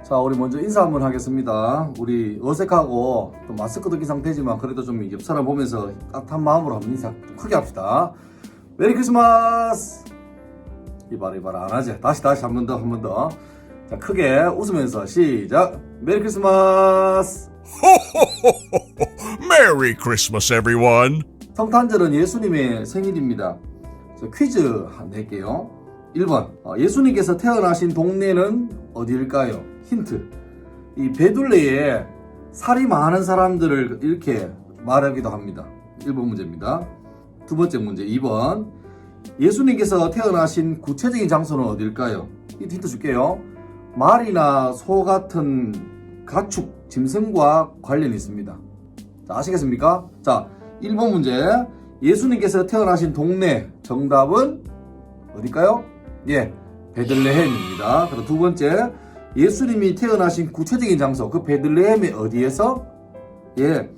자, 우리 먼저 인사 한번 하겠습니다. 우리 어색하고 또 마스크도 낀 상태지만 그래도 좀 옆 사람 보면서 따뜻한 마음으로 한번 인사 좀 크게 합시다. 메리 크리스마스! 이봐라 안 하지? 다시 한 번 더. 자, 크게 웃으면서 시작! 메리 크리스마스! Merry Christmas, everyone! 성탄절은 예수님의 생일입니다. 자, 퀴즈 낼게요. 1번, 예수님께서 태어나신 동네는 어디일까요? 힌트, 이 베들레에 살이 많은 사람들을 이렇게 말하기도 합니다. 1번 문제입니다. 두 번째 문제 2번, 예수님께서 태어나신 구체적인 장소는 어디일까요? 이 힌트 줄게요. 말이나 소 같은 가축, 짐승과 관련이 있습니다. 자, 아시겠습니까? 자, 1번 문제, 예수님께서 태어나신 동네, 정답은 어딜까요? 예, 베들레헴입니다. 그리고 두 번째, 예수님이 태어나신 구체적인 장소, 그 베들레헴이 어디에서? 예,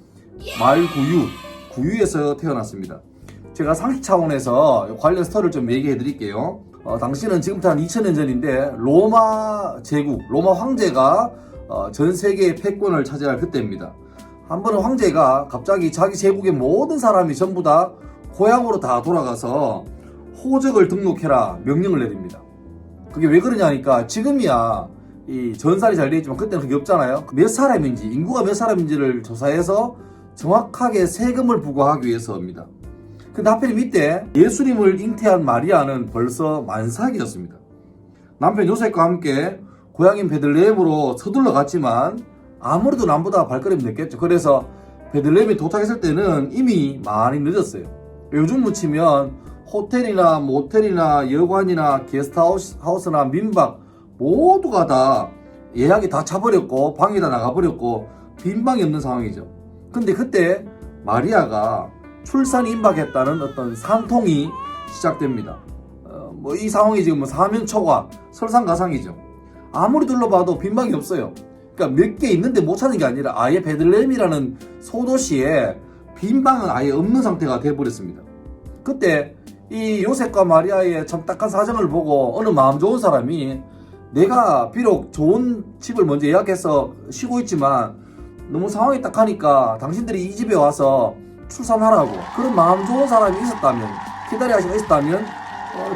구유에서 태어났습니다. 제가 상식 차원에서 관련 스토리를 좀 얘기해 드릴게요. 당시는 지금부터 한 2000년 전인데 로마 제국, 로마 황제가 전 세계의 패권을 차지할 그때입니다. 한 번은 황제가 갑자기 자기 제국의 모든 사람이 전부 다 고향으로 다 돌아가서 호적을 등록해라 명령을 내립니다. 그게 왜 그러냐니까 지금이야 이 전살이 잘 되어 있지만 그때는 그게 없잖아요. 몇 사람인지, 인구가 몇 사람인지를 조사해서 정확하게 세금을 부과하기 위해서입니다. 근데 하필 이때 예수님을 잉태한 마리아는 벌써 만삭이었습니다. 남편 요셉과 함께 고향인 베들레헴으로 서둘러 갔지만 아무래도 남보다 발걸음이 늦겠죠. 그래서 베들레헴에 도착했을 때는 이미 많이 늦었어요. 요즘 치면 호텔이나 모텔이나 여관이나 게스트하우스나 민박 모두가 다 예약이 다 차버렸고 방이 다 나가버렸고 빈 방이 없는 상황이죠. 근데 그때 마리아가 출산이 임박했다는 어떤 산통이 시작됩니다. 이 상황이 지금 사면초가 설상가상이죠. 아무리 둘러봐도 빈 방이 없어요. 그러니까 몇 개 있는데 못 찾는 게 아니라 아예 베들레헴이라는 소도시에 빈 방은 아예 없는 상태가 돼버렸습니다. 그때 이 요셉과 마리아의 참 딱한 사정을 보고 어느 마음 좋은 사람이 내가 비록 좋은 집을 먼저 예약해서 쉬고 있지만 너무 상황이 딱하니까 당신들이 이 집에 와서 출산하라고, 그런 마음 좋은 사람이 있었다면, 기다려야지가 있었다면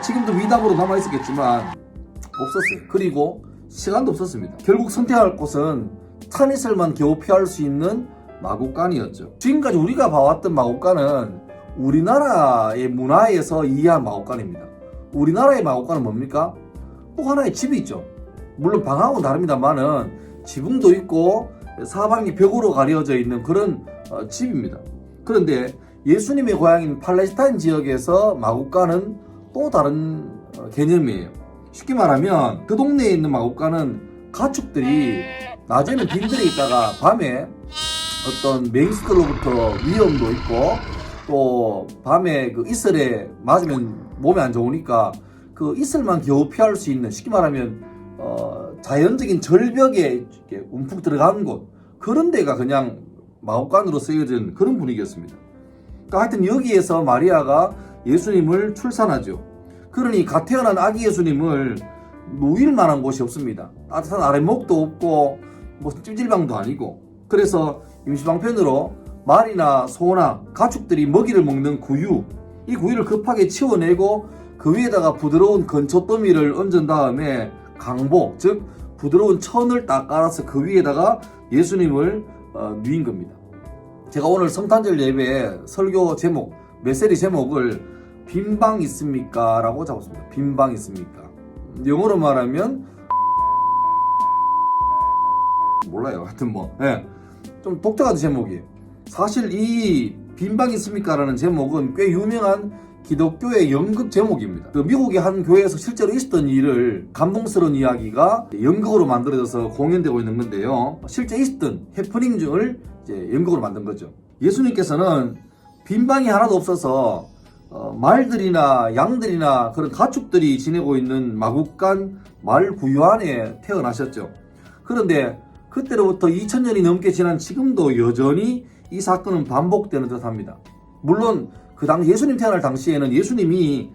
지금도 미담으로 남아있었겠지만 없었어요. 그리고 시간도 없었습니다. 결국 선택할 곳은 타니셀만 겨우 피할 수 있는 마국간이었죠. 지금까지 우리가 봐왔던 마국간은 우리나라의 문화에서 이해한 마국간입니다. 우리나라의 마국간은 뭡니까? 꼭 하나의 집이 있죠. 물론 방하고는 다릅니다만은 지붕도 있고 사방이 벽으로 가려져 있는 그런 집입니다. 그런데 예수님의 고향인 팔레스타인 지역에서 마국간은 또 다른 개념이에요. 쉽게 말하면 그 동네에 있는 마국간은 가축들이 낮에는 빈들에 있다가 밤에 어떤 맹수들로부터 위험도 있고 또 밤에 그 이슬에 맞으면 몸에 안 좋으니까 그 이슬만 겨우 피할 수 있는, 쉽게 말하면 자연적인 절벽에 이렇게 움푹 들어간 곳, 그런 데가 그냥 마국간으로 쓰여진 그런 분위기였습니다. 그러니까 하여튼 여기에서 마리아가 예수님을 출산하죠. 그러니 갓 태어난 아기 예수님을 누일 만한 곳이 없습니다. 따뜻한 아랫목도 없고 뭐 찜질방도 아니고, 그래서 임시방편으로 말이나 소나 가축들이 먹이를 먹는 구유, 이 구유를 급하게 치워내고 그 위에다가 부드러운 건초더미를 얹은 다음에 강보, 즉 부드러운 천을 딱 깔아서 그 위에다가 예수님을 누인 겁니다. 제가 오늘 성탄절 예배에 설교 제목, 메시지 제목을 빈방 있습니까? 라고 잡았습니다. 빈방 있습니까? 영어로 말하면 몰라요. 하여튼 좀 독특한 제목이에요. 사실 이 빈방 있습니까? 라는 제목은 꽤 유명한 기독교의 연극 제목입니다. 미국의 한 교회에서 실제로 있었던 일을, 감동스러운 이야기가 연극으로 만들어져서 공연되고 있는 건데요. 실제 있었던 해프닝을 이제 연극으로 만든 거죠. 예수님께서는 빈방이 하나도 없어서 말들이나 양들이나 그런 가축들이 지내고 있는 마국간 말 구유 안에 태어나셨죠. 그런데 그때로부터 2000년이 넘게 지난 지금도 여전히 이 사건은 반복되는 듯합니다. 물론 그 당시 예수님 태어날 당시에는 예수님이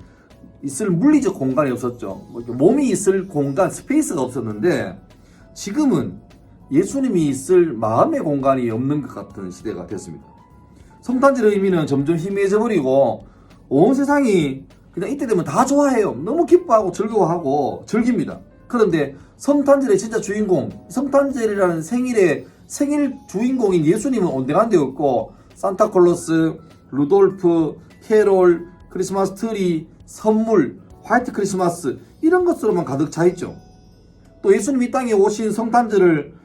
있을 물리적 공간이 없었죠. 몸이 있을 공간, 스페이스가 없었는데 지금은 예수님이 있을 마음의 공간이 없는 것 같은 시대가 됐습니다. 성탄절의 의미는 점점 희미해져 버리고 온 세상이 그냥 이때 되면 다 좋아해요. 너무 기뻐하고 즐거워하고 즐깁니다. 그런데 성탄절의 진짜 주인공, 성탄절이라는 생일 주인공인 예수님은 온데간데 없고 산타클로스, 루돌프, 캐롤, 크리스마스 트리, 선물, 화이트 크리스마스 이런 것으로만 가득 차 있죠. 또 예수님이 이 땅에 오신 성탄절을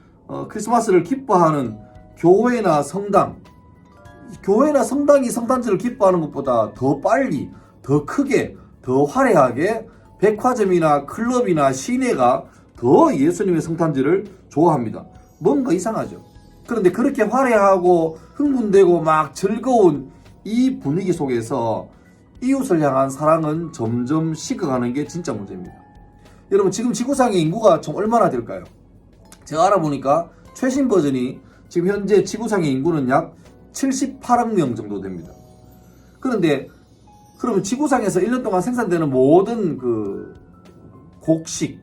크리스마스를 기뻐하는 교회나 성당이 성탄절을 기뻐하는 것보다 더 빨리, 더 크게, 더 화려하게 백화점이나 클럽이나 시내가 더 예수님의 성탄절을 좋아합니다. 뭔가 이상하죠. 그런데 그렇게 화려하고 흥분되고 막 즐거운 이 분위기 속에서 이웃을 향한 사랑은 점점 식어가는 게 진짜 문제입니다. 여러분, 지금 지구상의 인구가 총 얼마나 될까요? 제가 알아보니까 최신 버전이 지금 현재 지구상의 인구는 약 78억 명 정도 됩니다. 그런데 그러면 지구상에서 1년 동안 생산되는 모든 그 곡식,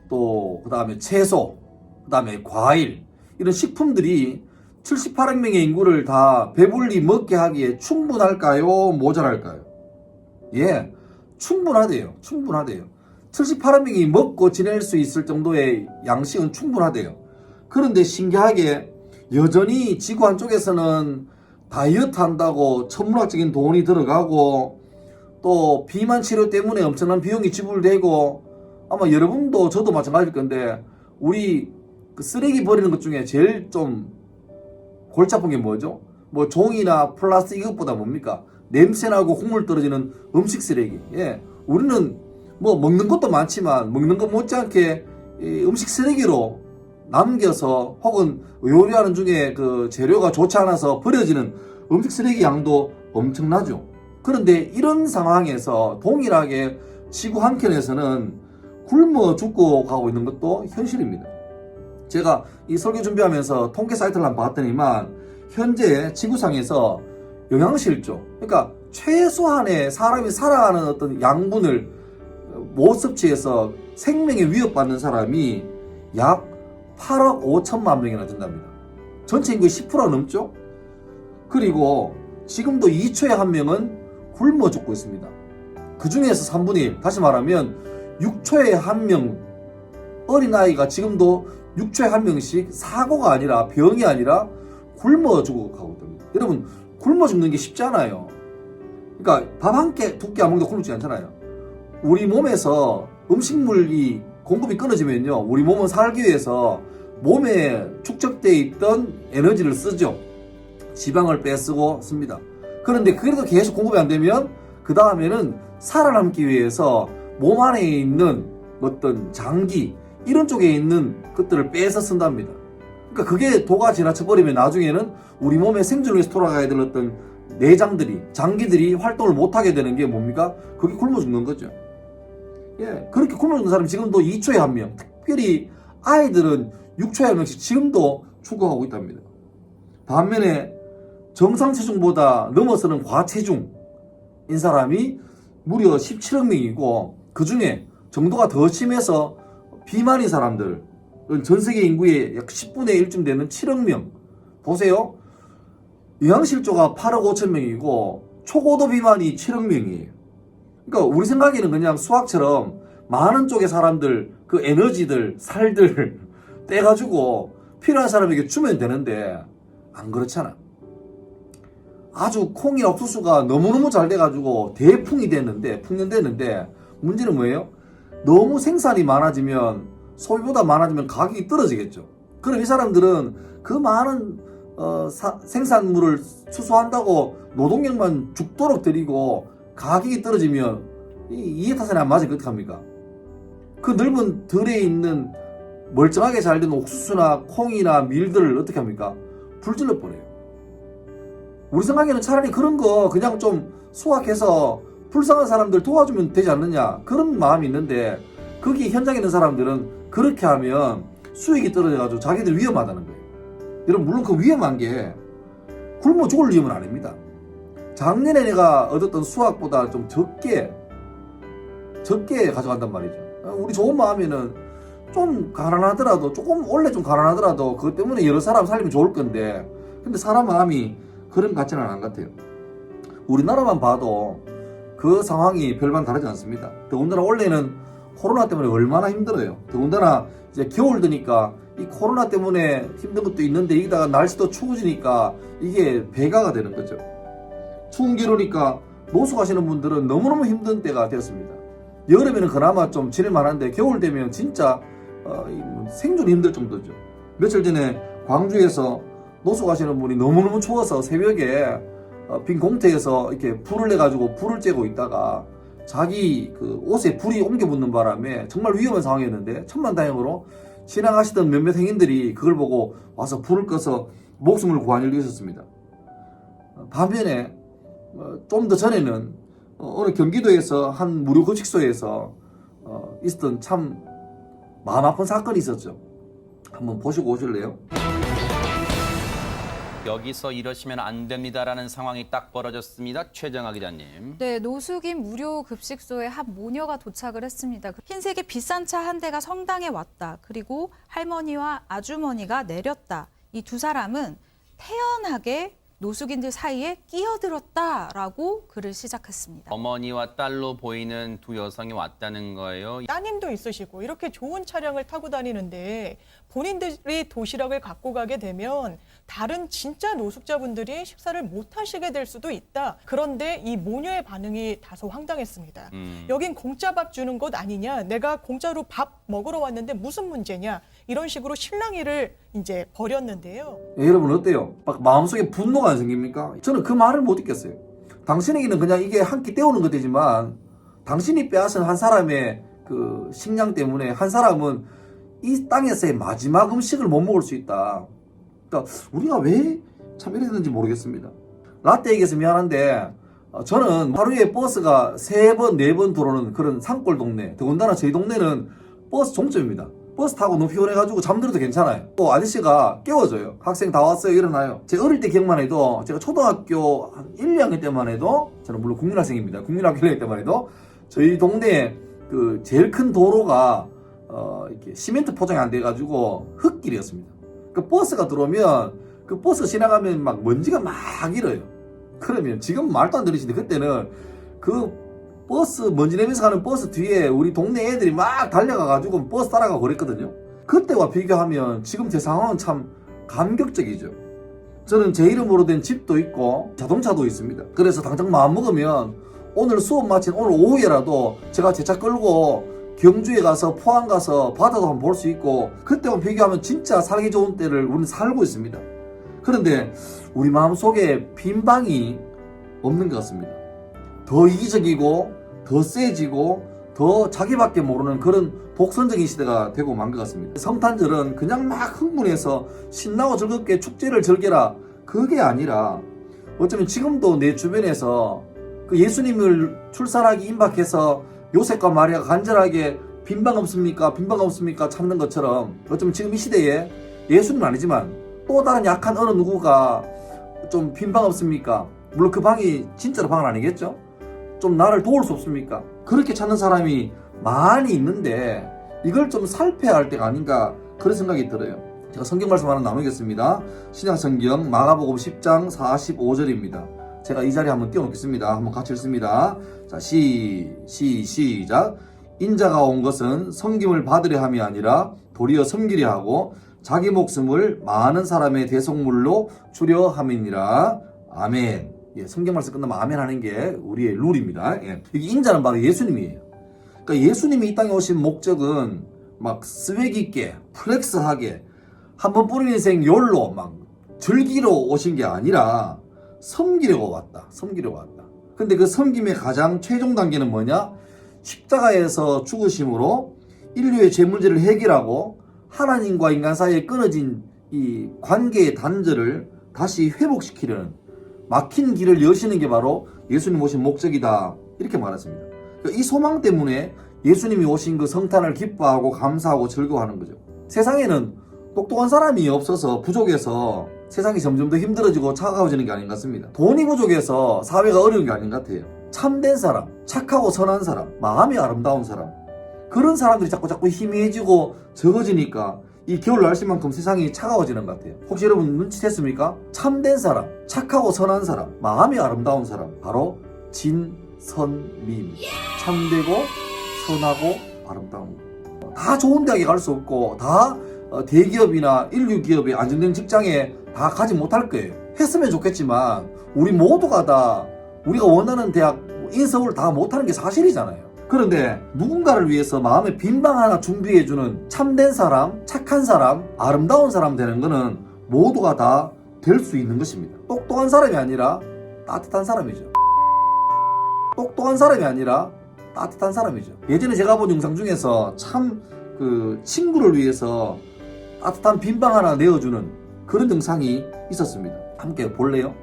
또 그 다음에 채소, 그 다음에 과일, 이런 식품들이 78억 명의 인구를 다 배불리 먹게 하기에 충분할까요? 모자랄까요? 예, 충분하대요. 78억 명이 먹고 지낼 수 있을 정도의 양식은 충분하대요. 그런데 신기하게 여전히 지구 한쪽에서는 다이어트 한다고 천문학적인 돈이 들어가고 또 비만 치료 때문에 엄청난 비용이 지불되고, 아마 여러분도 저도 마찬가지일 건데 우리 그 쓰레기 버리는 것 중에 제일 좀 골치 아픈 게 뭐죠? 뭐 종이나 플라스틱 이것보다 뭡니까? 냄새나고 국물 떨어지는 음식 쓰레기. 예, 우리는 뭐 먹는 것도 많지만 먹는 것 못지않게 음식 쓰레기로 남겨서 혹은 요리하는 중에 그 재료가 좋지 않아서 버려지는 음식 쓰레기 양도 엄청나죠. 그런데 이런 상황에서 동일하게 지구 한켠에서는 굶어 죽고 가고 있는 것도 현실입니다. 제가 이 설교 준비하면서 통계 사이트를 한번 봤더니만 현재 지구상에서 영양실조, 그러니까 최소한의 사람이 살아가는 어떤 양분을 못 섭취해서 생명에 위협받는 사람이 약 8억 5천만 명이나 된답니다. 전체 인구의 10% 넘죠? 그리고 지금도 2초에 한 명은 굶어 죽고 있습니다. 그 중에서 3분의 1, 다시 말하면 6초에 한 명, 어린아이가 지금도 6초에 한 명씩 사고가 아니라 병이 아니라 굶어 죽어가고 있답니다. 여러분, 굶어 죽는 게 쉽지 않아요. 그러니까 밥 한 끼, 두 끼 안 먹는데 굶어 죽지 않잖아요. 우리 몸에서 음식물이 공급이 끊어지면요, 우리 몸은 살기 위해서 몸에 축적되어 있던 에너지를 쓰죠. 지방을 빼쓰고 씁니다. 그런데 그래도 계속 공급이 안 되면 그 다음에는 살아남기 위해서 몸 안에 있는 어떤 장기 이런 쪽에 있는 것들을 빼서 쓴답니다. 그러니까 그게 도가 지나쳐버리면 나중에는 우리 몸의 생존을 위해서 돌아가야 될 어떤 내장들이, 장기들이 활동을 못하게 되는 게 뭡니까? 그게 굶어 죽는 거죠. 예, 그렇게 굶어 죽는 사람이 지금도 2초에 한 명, 특별히 아이들은 6초에 한 명씩 지금도 죽어가고 있답니다. 반면에 정상 체중보다 넘어서는 과체중인 사람이 무려 17억 명이고, 그 중에 정도가 더 심해서 비만인 사람들, 전 세계 인구의 약 10분의 1쯤 되는 7억 명. 보세요. 영양실조가 8억 5천 명이고 초고도 비만이 7억 명이에요. 그러니까 우리 생각에는 그냥 수학처럼 많은 쪽의 사람들, 그 에너지들, 살들 떼가지고 필요한 사람에게 주면 되는데 안 그렇잖아. 아주 콩이나 옥수수가 너무너무 잘 돼가지고 대풍이 됐는데, 풍년됐는데, 문제는 뭐예요? 너무 생산이 많아지면, 소비보다 많아지면 가격이 떨어지겠죠. 그럼 이 사람들은 그 많은 생산물을 수소한다고 노동력만 죽도록 들이고 가격이 떨어지면 이해타산이 안 맞으면 어떡합니까? 그 넓은 들에 있는 멀쩡하게 잘 된 옥수수나 콩이나 밀들을 어떻게 합니까? 불질러 버려요. 우리 생각에는 차라리 그런 거 그냥 좀 수확해서 불쌍한 사람들 도와주면 되지 않느냐, 그런 마음이 있는데, 거기 현장에 있는 사람들은 그렇게 하면 수익이 떨어져가지고 자기들 위험하다는 거예요. 여러분, 물론 그 위험한 게 굶어 죽을 위험은 아닙니다. 작년에 내가 얻었던 수확보다 좀 적게 가져간단 말이죠. 우리 좋은 마음에는 좀 가난하더라도 조금 원래 좀 가난하더라도 그것 때문에 여러 사람 살리면 좋을 건데 근데 사람 마음이 그런 것 같지는 않은 것 같아요. 우리나라만 봐도 그 상황이 별반 다르지 않습니다. 더군다나 원래는 코로나 때문에 얼마나 힘들어요. 더군다나 이제 겨울 되니까 이 코로나 때문에 힘든 것도 있는데 여기다가 날씨도 추워지니까 이게 배가가 되는 거죠. 추운 겨울이니까 노숙하시는 분들은 너무너무 힘든 때가 되었습니다. 여름에는 그나마 좀 지낼 만한데 겨울 되면 진짜 생존이 힘들 정도죠. 며칠 전에 광주에서 노숙하시는 분이 너무너무 추워서 새벽에 빈 공터에서 이렇게 불을 내가지고 불을 쬐고 있다가 자기 그 옷에 불이 옮겨 붙는 바람에 정말 위험한 상황이었는데 천만다행으로 지나가시던 몇몇 행인들이 그걸 보고 와서 불을 꺼서 목숨을 구한 일도 있었습니다. 반면에 좀 더 전에는 어느 경기도에서 한 무료 급식소에서 있었던 참 마음 아픈 사건이 있었죠. 한번 보시고 오실래요? 여기서 이러시면 안 됩니다라는 상황이 딱 벌어졌습니다. 최정아 기자님. 네, 노숙인 무료 급식소에 한 모녀가 도착을 했습니다. 흰색의 비싼 차 한 대가 성당에 왔다. 그리고 할머니와 아주머니가 내렸다. 이 두 사람은 태연하게 노숙인들 사이에 끼어들었다라고 글을 시작했습니다. 어머니와 딸로 보이는 두 여성이 왔다는 거예요. 따님도 있으시고 이렇게 좋은 차량을 타고 다니는데 본인들이 도시락을 갖고 가게 되면 다른 진짜 노숙자분들이 식사를 못 하시게 될 수도 있다. 그런데 이 모녀의 반응이 다소 황당했습니다. 여긴 공짜 밥 주는 곳 아니냐? 내가 공짜로 밥 먹으러 왔는데 무슨 문제냐? 이런 식으로 실랑이를 이제 벌였는데요. 여러분 어때요? 막 마음속에 분노가 안 생깁니까? 저는 그 말을 못 잊겠어요. 당신에게는 그냥 이게 한 끼 때우는 것이지만 당신이 빼앗은 한 사람의 그 식량 때문에 한 사람은 이 땅에서의 마지막 음식을 못 먹을 수 있다. 그러니까 우리가 왜 참 이래 됐는지 모르겠습니다. 라떼 얘기해서 미안한데 저는 하루에 버스가 3번, 4번 들어오는 그런 산골 동네. 더군다나 저희 동네는 버스 종점입니다. 버스 타고 너무 피곤해가지고 잠들어도 괜찮아요. 또 아저씨가 깨워줘요. 학생 다 왔어요. 일어나요. 제가 어릴 때 기억만 해도 제가 초등학교 한 1, 2학년 때만 해도 저는 물론 국민학생입니다. 국민학교 1학년 때만 해도 저희 동네에 그 제일 큰 도로가 이렇게 시멘트 포장이 안 돼가지고 흙길이었습니다. 그 버스가 들어오면 그 버스 지나가면 막 먼지가 막 일어요. 그러면 지금 말도 안 들으시는데 그때는 그 버스 먼지 내면서 가는 버스 뒤에 우리 동네 애들이 막 달려가가지고 버스 따라가고 그랬거든요. 그때와 비교하면 지금 제 상황은 참 감격적이죠. 저는 제 이름으로 된 집도 있고 자동차도 있습니다. 그래서 당장 마음 먹으면 오늘 수업 마친 오늘 오후에라도 제가 제 차 끌고 경주에 가서 포항 가서 바다도 한번 볼 수 있고 그때와 비교하면 진짜 살기 좋은 때를 우리는 살고 있습니다. 그런데 우리 마음속에 빈 방이 없는 것 같습니다. 더 이기적이고 더 세지고 더 자기밖에 모르는 그런 독선적인 시대가 되고 만 것 같습니다. 성탄절은 그냥 막 흥분해서 신나고 즐겁게 축제를 즐겨라 그게 아니라 어쩌면 지금도 내 주변에서 그 예수님을 출산하기 임박해서 요셉과 마리아가 간절하게 빈방 없습니까? 빈방 없습니까? 찾는 것처럼 어쩌면 지금 이 시대에 예수님은 아니지만 또 다른 약한 어느 누구가 좀 빈방 없습니까? 물론 그 방이 진짜로 방은 아니겠죠? 좀 나를 도울 수 없습니까? 그렇게 찾는 사람이 많이 있는데 이걸 좀 살펴야 할 때가 아닌가 그런 생각이 들어요. 제가 성경 말씀 하나 나누겠습니다. 신약 성경 마가복음 10장 45절입니다. 제가 이 자리에 한번 띄워놓겠습니다. 한번 같이 읽습니다. 자, 시작. 인자가 온 것은 섬김을 받으려 함이 아니라 도리어 섬기려 하고 자기 목숨을 많은 사람의 대속물로 주려 함이니라. 아멘. 예, 성경 말씀 끝나면 아멘 하는 게 우리의 룰입니다. 예. 이게 인자는 바로 예수님이에요. 그러니까 예수님이 이 땅에 오신 목적은 막 스웩 있게 플렉스하게 한 번 뿌린 인생 욜로 막 즐기러 오신 게 아니라 섬기려고 왔다. 섬기려고 왔다. 근데 그 섬김의 가장 최종 단계는 뭐냐? 십자가에서 죽으심으로 인류의 죄 문제를 해결하고 하나님과 인간 사이에 끊어진 이 관계의 단절을 다시 회복시키려는 막힌 길을 여시는 게 바로 예수님 오신 목적이다. 이렇게 말했습니다. 그러니까 이 소망 때문에 예수님이 오신 그 성탄을 기뻐하고 감사하고 즐거워하는 거죠. 세상에는 똑똑한 사람이 없어서 부족해서 세상이 점점 더 힘들어지고 차가워지는 게 아닌 것 같습니다. 돈이 부족해서 사회가 어려운 게 아닌 것 같아요. 참된 사람, 착하고 선한 사람, 마음이 아름다운 사람 그런 사람들이 자꾸 희미해지고 적어지니까 이 겨울 날씨만큼 세상이 차가워지는 것 같아요. 혹시 여러분 눈치챘습니까? 참된 사람, 착하고 선한 사람, 마음이 아름다운 사람, 바로 진선미입니다. 참되고 선하고 아름다운 거. 다 좋은 대학에 갈 수 없고 다 대기업이나 인류기업의 안정된 직장에 다 가지 못할 거예요. 했으면 좋겠지만 우리 모두가 다 우리가 원하는 대학 인서울 다 못하는 게 사실이잖아요. 그런데 누군가를 위해서 마음의 빈방 하나 준비해주는 참된 사람, 착한 사람, 아름다운 사람 되는 거는 모두가 다 될 수 있는 것입니다. 똑똑한 사람이 아니라 따뜻한 사람이죠. 똑똑한 사람이 아니라 따뜻한 사람이죠. 예전에 제가 본 영상 중에서 참 그 친구를 위해서 따뜻한 빈방 하나 내어주는 그런 영상이 있었습니다. 함께 볼래요?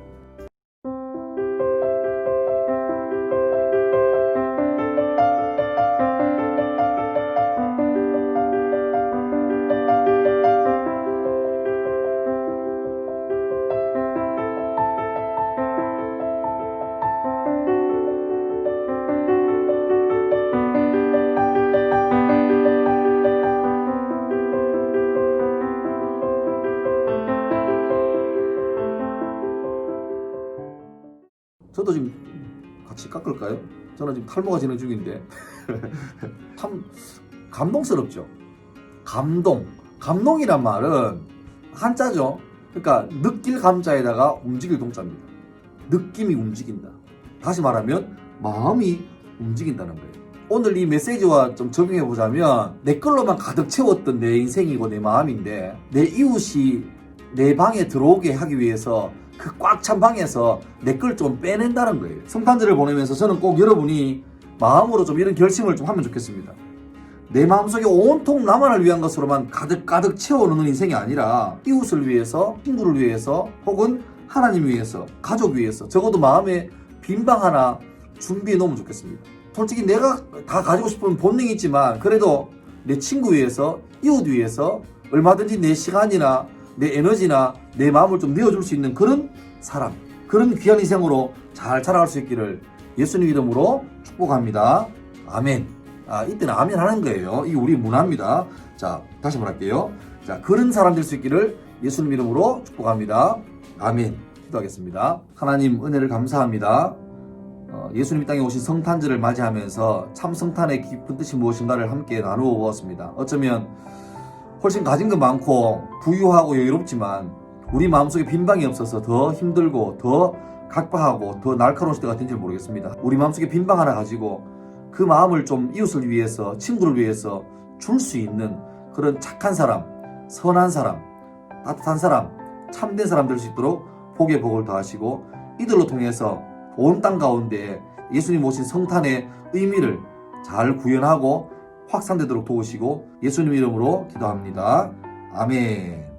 저도 지금 같이 깎을까요? 저는 지금 탈모가 진행 중인데 참 감동스럽죠. 감동이란 말은 한자죠. 그러니까 느낄 감자에다가 움직일 동자입니다. 느낌이 움직인다. 다시 말하면 마음이 움직인다는 거예요. 오늘 이 메시지와 좀 적용해 보자면 내 걸로만 가득 채웠던 내 인생이고 내 마음인데 내 이웃이 내 방에 들어오게 하기 위해서 그 꽉 찬 방에서 내 걸 좀 빼낸다는 거예요. 성탄절을 보내면서 저는 꼭 여러분이 마음으로 좀 이런 결심을 좀 하면 좋겠습니다. 내 마음속에 온통 나만을 위한 것으로만 가득 채워놓는 인생이 아니라 이웃을 위해서, 친구를 위해서, 혹은 하나님 위해서, 가족 위해서 적어도 마음에 빈방 하나 준비해 놓으면 좋겠습니다. 솔직히 내가 다 가지고 싶은 본능이 있지만 그래도 내 친구 위해서, 이웃 위해서 얼마든지 내 시간이나 내 에너지나 내 마음을 좀 내어줄 수 있는 그런 사람, 그런 귀한 인생으로 잘 살아갈 수 있기를 예수님 이름으로 축복합니다. 아멘. 이때는 아멘 하는 거예요. 이게 우리 문화입니다. 자, 다시 한번 할게요. 자, 그런 사람 될 수 있기를 예수님 이름으로 축복합니다. 아멘. 기도하겠습니다. 하나님 은혜를 감사합니다. 예수님 이 땅에 오신 성탄절을 맞이하면서 참 성탄의 깊은 뜻이 무엇인가를 함께 나누어 보았습니다. 어쩌면 훨씬 가진 것 많고 부유하고 여유롭지만 우리 마음속에 빈방이 없어서 더 힘들고 더 각박하고 더 날카로운 시대가 된지 모르겠습니다. 우리 마음속에 빈방 하나 가지고 그 마음을 좀 이웃을 위해서, 친구를 위해서 줄 수 있는 그런 착한 사람, 선한 사람, 따뜻한 사람, 참된 사람 될 수 있도록 복의 복을 더하시고 이들로 통해서 온 땅 가운데 예수님 오신 성탄의 의미를 잘 구현하고 확산되도록 도우시고 예수님 이름으로 기도합니다. 아멘.